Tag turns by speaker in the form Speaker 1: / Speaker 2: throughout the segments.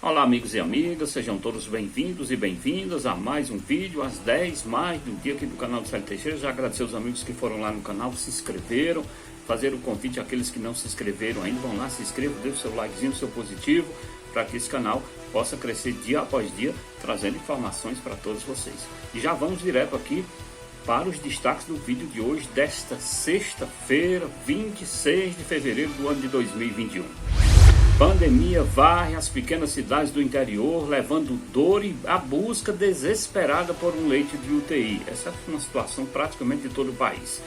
Speaker 1: Olá amigos e amigas, sejam todos bem-vindos e bem-vindas a mais um vídeo às 10 mais do dia aqui do canal do Célio Teixeira. Já agradecer os amigos que foram lá no canal, se inscreveram, fazer o convite àqueles que não se inscreveram ainda, vão lá, se inscrevam, deixe o seu likezinho, o seu positivo, para que esse canal possa crescer dia após dia, trazendo informações para todos vocês. E já vamos direto aqui para os destaques do vídeo de hoje, desta sexta-feira, 26 de fevereiro do ano de 2021. Pandemia varre as pequenas cidades do interior, levando dor e a busca desesperada por um leito de UTI. Essa é uma situação praticamente de todo o país.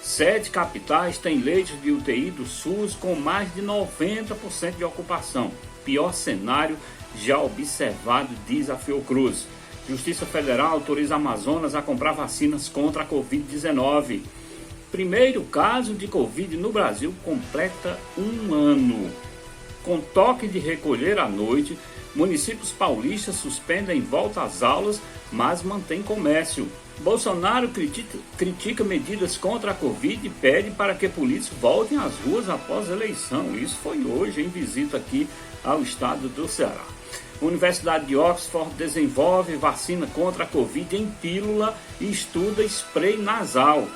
Speaker 1: 7 capitais têm leitos de UTI do SUS com mais de 90% de ocupação. Pior cenário já observado, diz a Fiocruz. Justiça Federal autoriza Amazonas a comprar vacinas contra a Covid-19. Primeiro caso de Covid no Brasil completa um ano. Com toque de recolher à noite, municípios paulistas suspendem volta às aulas, mas mantém comércio. Bolsonaro critica medidas contra a Covid e pede para que polícias voltem às ruas após a eleição. Isso foi hoje em visita aqui ao estado do Ceará. A Universidade de Oxford desenvolve vacina contra a Covid em pílula e estuda spray nasal.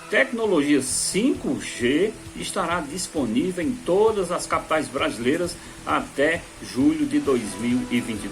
Speaker 1: Tecnologia 5G estará disponível em todas as capitais brasileiras até julho de 2022.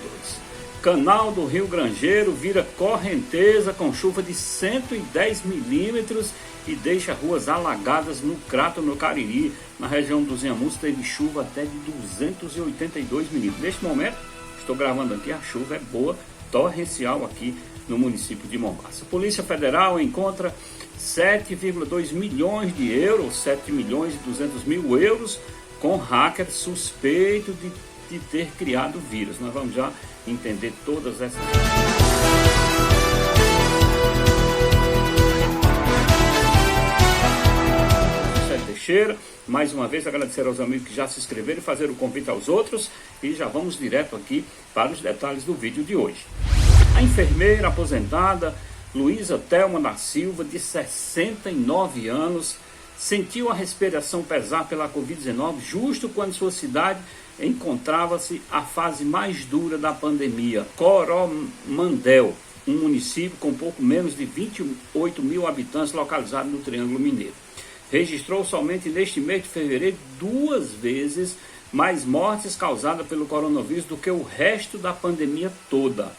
Speaker 1: Canal do Rio Grangeiro vira correnteza com chuva de 110 milímetros e deixa ruas alagadas no Crato, no Cariri. Na região dos Inhamuns teve chuva até de 282 milímetros. Neste momento, estou gravando aqui, a chuva é boa, torrencial aqui no município de Mombaça. A Polícia Federal encontra 7,2 milhões de euros, 7 milhões e 200 mil euros, com hacker suspeito de ter criado o vírus. Nós vamos já entender todas essas Célio Teixeira, mais uma vez agradecer aos amigos que já se inscreveram e fazer o convite aos outros, e já vamos direto aqui para os detalhes do vídeo de hoje. A enfermeira aposentada Luísa Thelma da Silva, de 69 anos, sentiu a respiração pesar pela Covid-19 justo quando sua cidade encontrava-se a fase mais dura da pandemia. Coromandel, um município com pouco menos de 28 mil habitantes localizado no Triângulo Mineiro, registrou somente neste mês de fevereiro 2 vezes mais mortes causadas pelo coronavírus do que o resto da pandemia toda.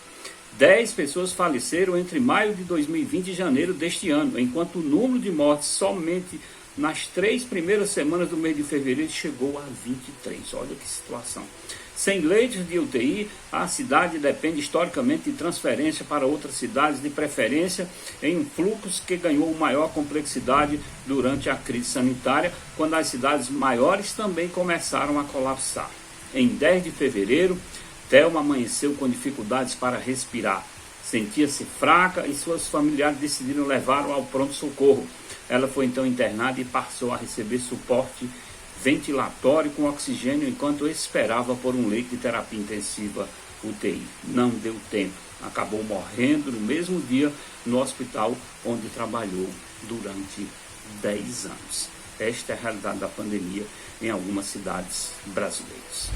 Speaker 1: 10 pessoas faleceram entre maio de 2020 e janeiro deste ano, enquanto o número de mortes somente nas 3 primeiras semanas do mês de fevereiro chegou a 23. Olha que situação. Sem leitos de UTI, a cidade depende historicamente de transferência para outras cidades, de preferência em um fluxo que ganhou maior complexidade durante a crise sanitária, quando as cidades maiores também começaram a colapsar. Em 10 de fevereiro, Thelma amanheceu com dificuldades para respirar. Sentia-se fraca e seus familiares decidiram levá-la ao pronto-socorro. Ela foi então internada e passou a receber suporte ventilatório com oxigênio enquanto esperava por um leito de terapia intensiva UTI. Não deu tempo. Acabou morrendo no mesmo dia no hospital onde trabalhou durante 10 anos. Esta é a realidade da pandemia em algumas cidades brasileiras.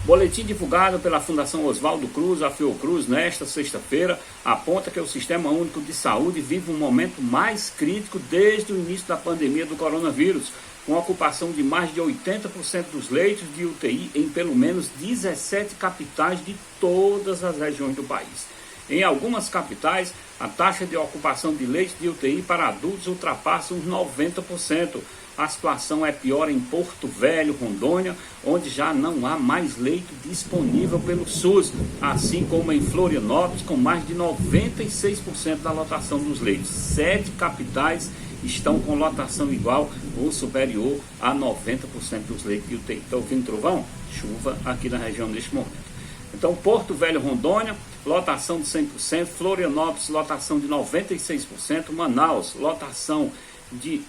Speaker 1: Boletim divulgado pela Fundação Oswaldo Cruz, a Fiocruz, nesta sexta-feira, aponta que o Sistema Único de Saúde vive um momento mais crítico desde o início da pandemia do coronavírus, com a ocupação de mais de 80% dos leitos de UTI em pelo menos 17 capitais de todas as regiões do país. Em algumas capitais, a taxa de ocupação de leitos de UTI para adultos ultrapassa os 90%. A situação é pior em Porto Velho, Rondônia, onde já não há mais leito disponível pelo SUS, assim como em Florianópolis, com mais de 96% da lotação dos leitos. 7 capitais estão com lotação igual ou superior a 90% dos leitos de UTI. Está ouvindo trovão? Chuva aqui na região neste momento. Então, Porto Velho, Rondônia, lotação de 100%, Florianópolis, lotação de 96%, Manaus, lotação de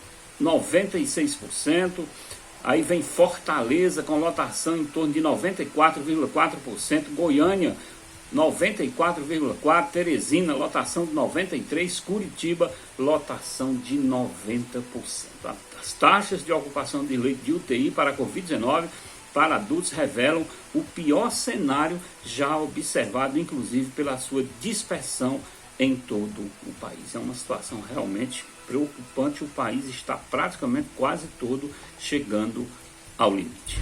Speaker 1: 96%, aí vem Fortaleza com lotação em torno de 94,4%, Goiânia 94,4%, Teresina lotação de 93%, Curitiba lotação de 90%. As taxas de ocupação de leito de UTI para a Covid-19 para adultos revelam o pior cenário já observado, inclusive pela sua dispersão em todo o país. É uma situação realmente preocupante. O país está praticamente quase todo chegando ao limite.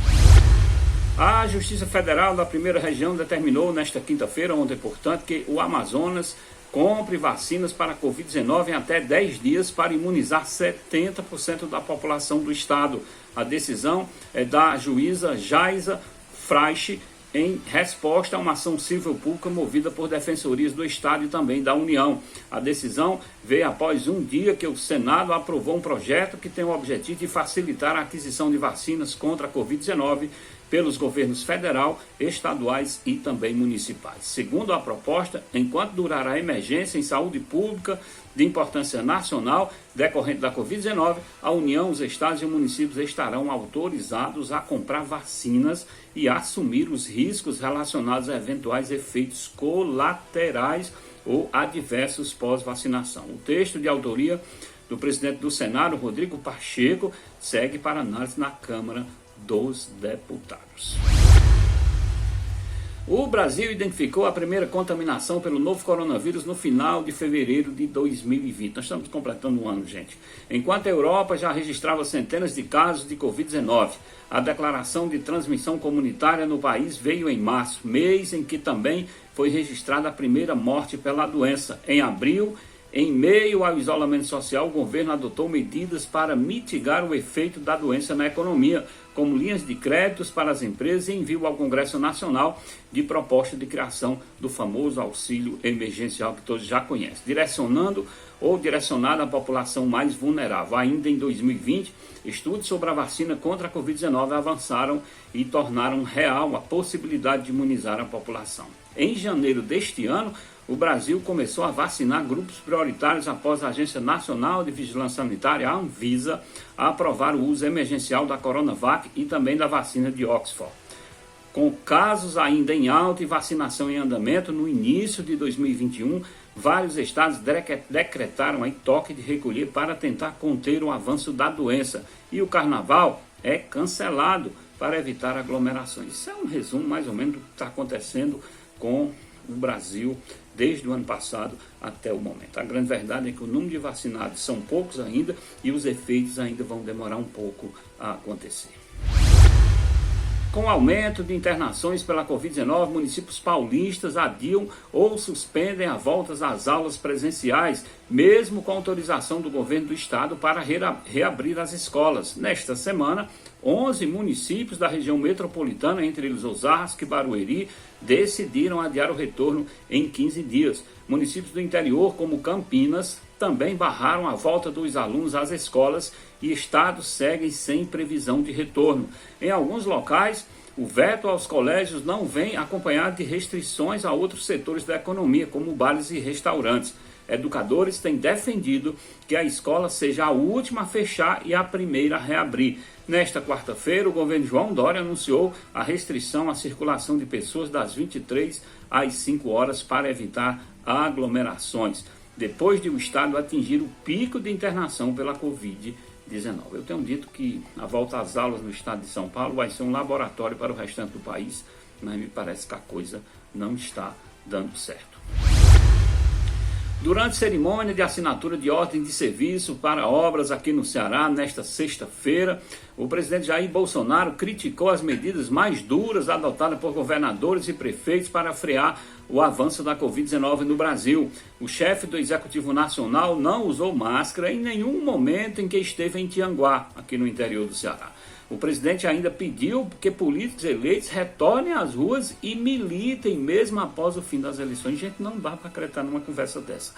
Speaker 1: A Justiça Federal da Primeira Região determinou nesta quinta-feira, ontem, portanto, que o Amazonas compre vacinas para a Covid-19 em até 10 dias para imunizar 70% da população do estado. A decisão é da juíza Jaisa Fraiche, em resposta a uma ação civil pública movida por defensorias do Estado e também da União. A decisão veio após um dia que o Senado aprovou um projeto que tem o objetivo de facilitar a aquisição de vacinas contra a Covid-19 pelos governos federal, estaduais e também municipais. Segundo a proposta, enquanto durar a emergência em saúde pública de importância nacional decorrente da Covid-19, a União, os estados e municípios estarão autorizados a comprar vacinas e assumir os riscos relacionados a eventuais efeitos colaterais ou adversos pós-vacinação. O texto de autoria do presidente do Senado, Rodrigo Pacheco, segue para análise na Câmara dos Deputados. O Brasil identificou a primeira contaminação pelo novo coronavírus no final de fevereiro de 2020. Nós estamos completando um ano, gente. Enquanto a Europa já registrava centenas de casos de Covid-19, a declaração de transmissão comunitária no país veio em março, mês em que também foi registrada a primeira morte pela doença. Em abril, em meio ao isolamento social, o governo adotou medidas para mitigar o efeito da doença na economia, como linhas de créditos para as empresas e envio ao Congresso Nacional de proposta de criação do famoso auxílio emergencial que todos já conhecem, direcionado à população mais vulnerável. Ainda em 2020, estudos sobre a vacina contra a Covid-19 avançaram e tornaram real a possibilidade de imunizar a população. Em janeiro deste ano, o Brasil começou a vacinar grupos prioritários após a Agência Nacional de Vigilância Sanitária, a Anvisa, a aprovar o uso emergencial da Coronavac e também da vacina de Oxford. Com casos ainda em alta e vacinação em andamento, no início de 2021, vários estados decretaram aí toque de recolher para tentar conter o avanço da doença. E o carnaval é cancelado para evitar aglomerações. Isso é um resumo mais ou menos do que está acontecendo com o Brasil desde o ano passado até o momento. A grande verdade é que o número de vacinados são poucos ainda e os efeitos ainda vão demorar um pouco a acontecer. Com o aumento de internações pela Covid-19, municípios paulistas adiam ou suspendem a volta às aulas presenciais, mesmo com autorização do governo do estado para reabrir as escolas. Nesta semana, 11 municípios da região metropolitana, entre eles Osasco e Barueri, decidiram adiar o retorno em 15 dias. Municípios do interior, como Campinas, também barraram a volta dos alunos às escolas e estados seguem sem previsão de retorno. Em alguns locais, o veto aos colégios não vem acompanhado de restrições a outros setores da economia, como bares e restaurantes. Educadores têm defendido que a escola seja a última a fechar e a primeira a reabrir. Nesta quarta-feira, o governo João Dória anunciou a restrição à circulação de pessoas das 23 às 5 horas para evitar aglomerações, depois de o estado atingir o pico de internação pela Covid-19. Eu tenho dito que a volta às aulas no estado de São Paulo vai ser um laboratório para o restante do país, mas me parece que a coisa não está dando certo. Durante cerimônia de assinatura de ordem de serviço para obras aqui no Ceará, nesta sexta-feira, o presidente Jair Bolsonaro criticou as medidas mais duras adotadas por governadores e prefeitos para frear o avanço da Covid-19 no Brasil. O chefe do Executivo Nacional não usou máscara em nenhum momento em que esteve em Tianguá, aqui no interior do Ceará. O presidente ainda pediu que políticos eleitos retornem às ruas e militem mesmo após o fim das eleições. Gente, não dá para acreditar numa conversa dessa.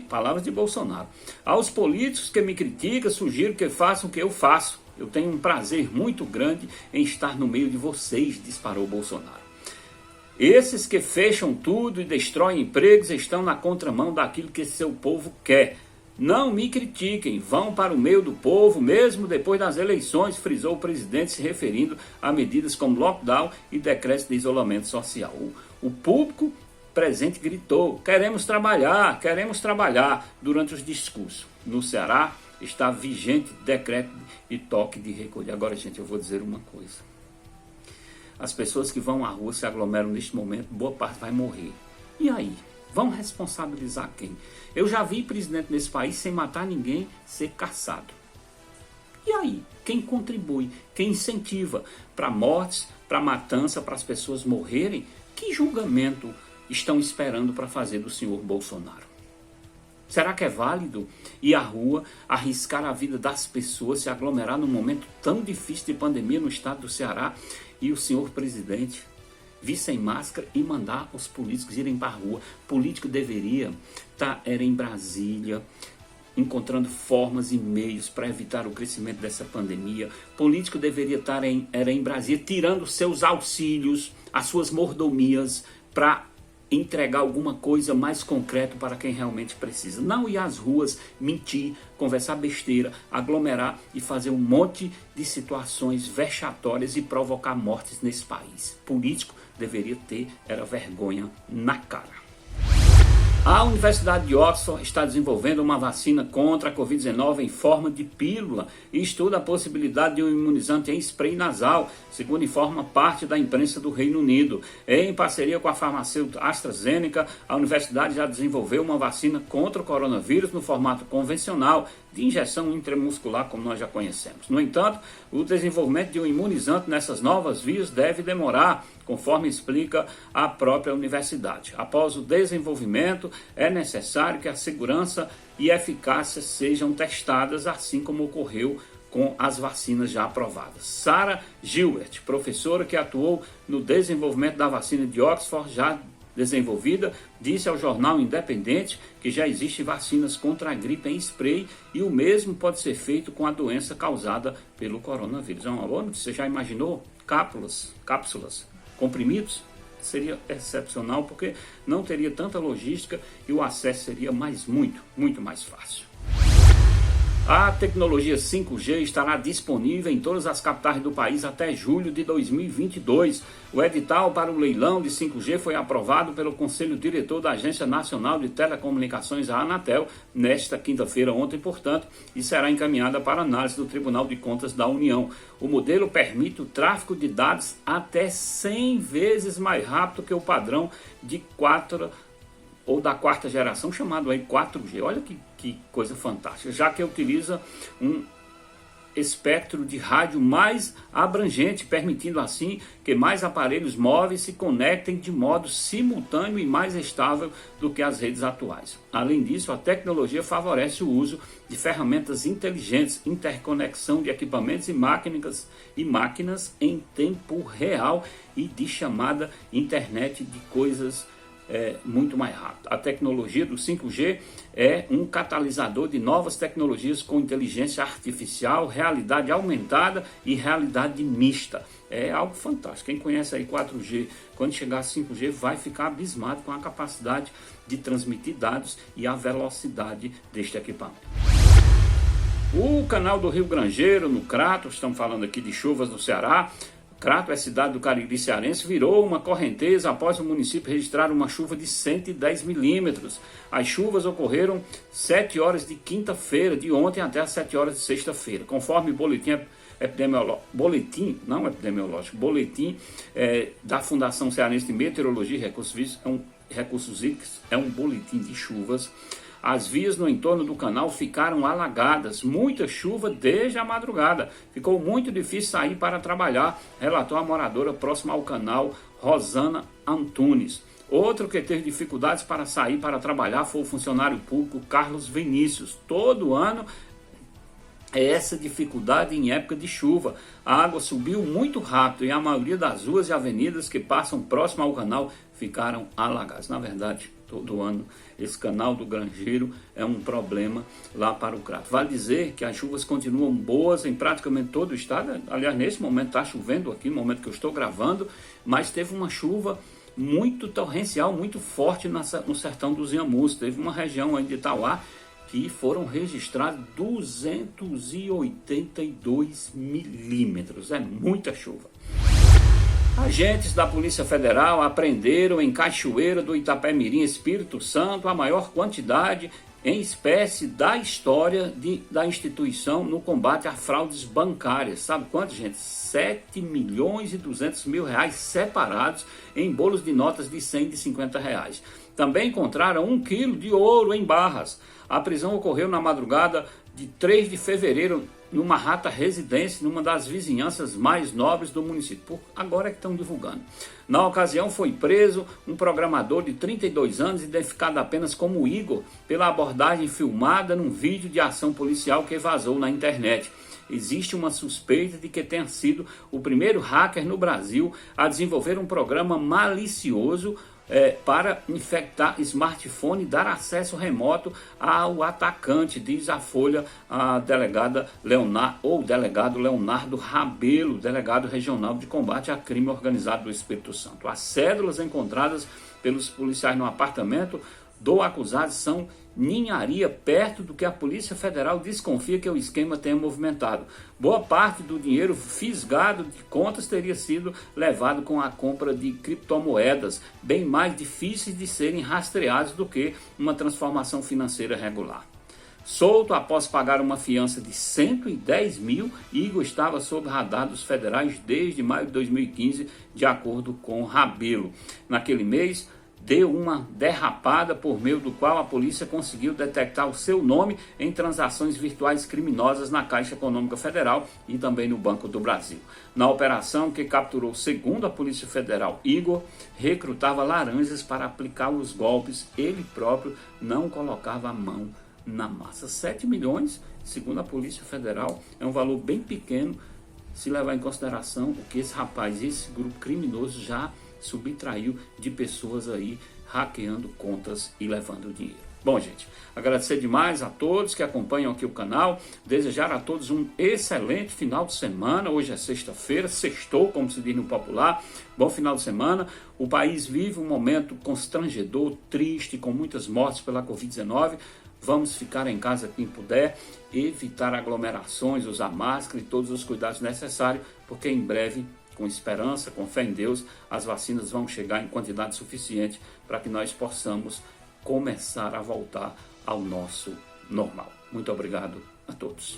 Speaker 1: Palavras de Bolsonaro. Aos políticos que me criticam, sugiro que façam o que eu faço. Eu tenho um prazer muito grande em estar no meio de vocês, disparou Bolsonaro. Esses que fecham tudo e destroem empregos estão na contramão daquilo que seu povo quer. Não me critiquem, vão para o meio do povo, mesmo depois das eleições, frisou o presidente, se referindo a medidas como lockdown e decreto de isolamento social. O público presente gritou, queremos trabalhar, durante os discursos. No Ceará está vigente decreto e toque de recolher. Agora, gente, eu vou dizer uma coisa. as pessoas que vão à rua se aglomeram neste momento, boa parte vai morrer. E aí? Vão responsabilizar quem? Eu já vi presidente nesse país sem matar ninguém ser caçado. E aí? Quem contribui? Quem incentiva para mortes, para matança, para as pessoas morrerem? Que julgamento estão esperando para fazer do senhor Bolsonaro? Será que é válido ir à rua, arriscar a vida das pessoas, se aglomerar num momento tão difícil de pandemia no estado do Ceará e o senhor presidente vir sem máscara e mandar os políticos irem para a rua? Político deveria estar em Brasília, encontrando formas e meios para evitar o crescimento dessa pandemia. Político deveria estar em Brasília, tirando seus auxílios, as suas mordomias, para entregar alguma coisa mais concreta para quem realmente precisa. Não ir às ruas, mentir, conversar besteira, aglomerar e fazer um monte de situações vexatórias e provocar mortes nesse país. Político deveria ter vergonha na cara. A Universidade de Oxford está desenvolvendo uma vacina contra a Covid-19 em forma de pílula e estuda a possibilidade de um imunizante em spray nasal, segundo informa parte da imprensa do Reino Unido. Em parceria com a farmacêutica AstraZeneca, a universidade já desenvolveu uma vacina contra o coronavírus no formato convencional, de injeção intramuscular, como nós já conhecemos. No entanto, o desenvolvimento de um imunizante nessas novas vias deve demorar, conforme explica a própria universidade. Após o desenvolvimento, é necessário que a segurança e eficácia sejam testadas, assim como ocorreu com as vacinas já aprovadas. Sarah Gilbert, professora que atuou no desenvolvimento da vacina de Oxford, já desenvolvida, disse ao jornal Independente que já existem vacinas contra a gripe em spray e o mesmo pode ser feito com a doença causada pelo coronavírus. É uma boa notícia. Você já imaginou cápsulas, comprimidos? Seria excepcional, porque não teria tanta logística e o acesso seria muito mais fácil. A tecnologia 5G estará disponível em todas as capitais do país até julho de 2022. O edital para o leilão de 5G foi aprovado pelo Conselho Diretor da Agência Nacional de Telecomunicações, a Anatel, nesta quinta-feira, ontem, portanto, e será encaminhada para análise do Tribunal de Contas da União. O modelo permite o tráfego de dados até 100 vezes mais rápido que o padrão de 4 ou da quarta geração, chamado aí 4G. Olha que coisa fantástica, já que utiliza um espectro de rádio mais abrangente, permitindo assim que mais aparelhos móveis se conectem de modo simultâneo e mais estável do que as redes atuais. Além disso, a tecnologia favorece o uso de ferramentas inteligentes, interconexão de equipamentos e máquinas em tempo real e de chamada internet de coisas muito mais rápido. A tecnologia do 5G é um catalisador de novas tecnologias com inteligência artificial, realidade aumentada e realidade mista. É algo fantástico. Quem conhece aí 4G, quando chegar a 5G, vai ficar abismado com a capacidade de transmitir dados e a velocidade deste equipamento. O canal do Rio Grangeiro, no Crato, estamos falando aqui de chuvas no Ceará. Crato, é cidade do Cariri cearense, virou uma correnteza após o município registrar uma chuva de 110 milímetros. As chuvas ocorreram 7 horas de quinta-feira, de ontem até as 7 horas de sexta-feira. Conforme o boletim da Fundação Cearense de Meteorologia e Recursos Hídricos, é um boletim de chuvas. As vias no entorno do canal ficaram alagadas, muita chuva desde a madrugada. Ficou muito difícil sair para trabalhar, relatou a moradora próxima ao canal, Rosana Antunes. Outro que teve dificuldades para sair para trabalhar foi o funcionário público Carlos Vinícius. Todo ano é essa dificuldade em época de chuva. A água subiu muito rápido e a maioria das ruas e avenidas que passam próximo ao canal ficaram alagadas. Na verdade, todo ano esse canal do Grangeiro é um problema lá para o Crato. Vale dizer que as chuvas continuam boas em praticamente todo o estado. Aliás, nesse momento está chovendo aqui, no momento que eu estou gravando, mas teve uma chuva muito torrencial, muito forte no sertão dos Inhamus. Teve uma região aí de Itauá que foram registrados 282 milímetros. É muita chuva. Agentes da Polícia Federal apreenderam em Cachoeira do Itapemirim, Espírito Santo, a maior quantidade em espécie da história da instituição no combate a fraudes bancárias. Sabe quanto, gente? 7.200.000 reais separados em bolos de notas de 100 e de 50 reais. Também encontraram 1 quilo de ouro em barras. A prisão ocorreu na madrugada de 3 de fevereiro numa rata residência, numa das vizinhanças mais nobres do município. Agora é que estão divulgando. Na ocasião foi preso um programador de 32 anos, identificado apenas como Igor, pela abordagem filmada num vídeo de ação policial que vazou na internet. Existe uma suspeita de que tenha sido o primeiro hacker no Brasil a desenvolver um programa malicioso para infectar smartphone e dar acesso remoto ao atacante, diz a Folha, a delegado Leonardo Rabelo, delegado regional de combate a crime organizado do Espírito Santo. As cédulas encontradas pelos policiais no apartamento do acusado são ninharia perto do que a Polícia Federal desconfia que o esquema tenha movimentado. Boa parte do dinheiro fisgado de contas teria sido levado com a compra de criptomoedas, bem mais difíceis de serem rastreados do que uma transformação financeira regular. Solto após pagar uma fiança de 110 mil, Igor estava sob radar dos federais desde maio de 2015, de acordo com Rabelo. Naquele mês, deu uma derrapada por meio do qual a polícia conseguiu detectar o seu nome em transações virtuais criminosas na Caixa Econômica Federal e também no Banco do Brasil. Na operação que capturou, segundo a Polícia Federal, Igor recrutava laranjas para aplicar os golpes. Ele próprio não colocava a mão na massa. 7 milhões, segundo a Polícia Federal, é um valor bem pequeno se levar em consideração o que esse rapaz, esse grupo criminoso já subtraiu de pessoas aí hackeando contas e levando dinheiro. Bom, gente, agradecer demais a todos que acompanham aqui o canal, desejar a todos um excelente final de semana. Hoje é sexta-feira, sextou, como se diz no popular. Bom final de semana. O país vive um momento constrangedor, triste, com muitas mortes pela Covid-19. Vamos ficar em casa quem puder, evitar aglomerações, usar máscara e todos os cuidados necessários, porque em breve, com esperança, com fé em Deus, as vacinas vão chegar em quantidade suficiente para que nós possamos começar a voltar ao nosso normal. Muito obrigado a todos.